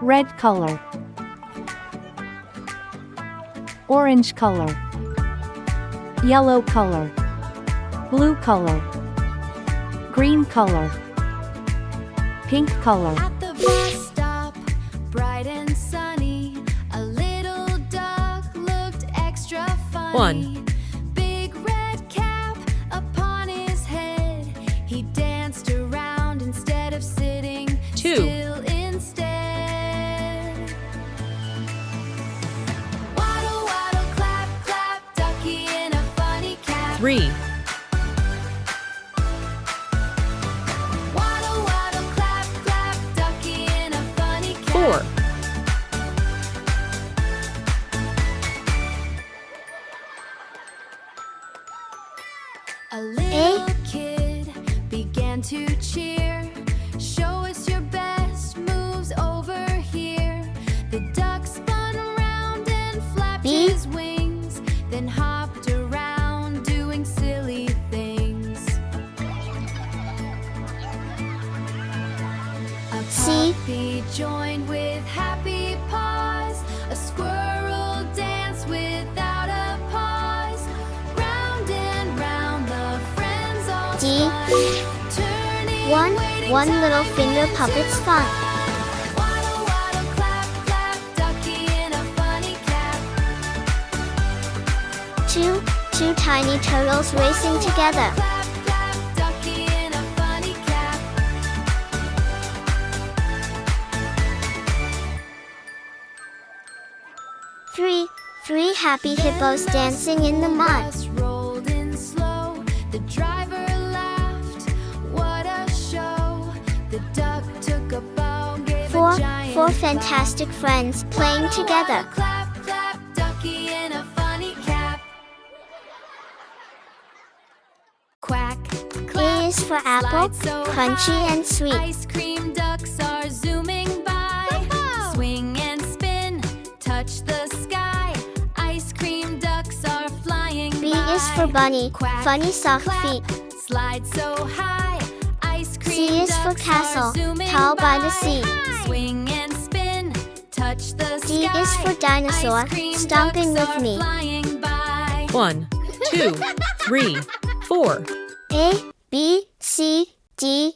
Red color. Orange color. Yellow color. Blue color. Green color. Pink color. At the bus stop, bright and sunny, a little duck looked extra funny. 1, Big red cap upon his head, he danced around instead of sitting 2, still instead. Waddle, waddle, clap, clap, ducky in a funny cap. 3, Waddle, waddle, clap, clap, ducky in a funny cap. 4, A little kid began to cheer. Show us your best moves over here. The duck spun around and flapped B. his wings, then hopped around doing silly things. A C. puppy joined with happy paws. A squirrel danced without a pause. Round and round the friends all D. spun, turning, waiting One time little finger to puppet's fun. Waddle, waddle, clap, clap, ducky in a funny cap. 2 tiny turtles racing together. Clap, clap, ducky in a funny cap. 3 happy hippos dancing in the mud. Bus rolled in slow. The driver laughed. What a show! The duck took a bow, gave a giant 4 bow. fantastic friends playing Waddle, together. waddle, clap, clap, ducky in a funny cap. Quack, clap, A is for apple, slide so crunchy high. and sweet. Ice cream ducks are zooming by. Swing and spin, touch the sky. Ice cream ducks are flying B by. is for bunny, Quack, funny soft clap, feet. slide so high. Ice cream C is for ducks castle, are zooming tall by the by. sea. Swing and spin, touch the D sky. is for dinosaur, Ice cream stomping ducks with are me. flying by. 1, 2, 3, 4. A, B, C, D,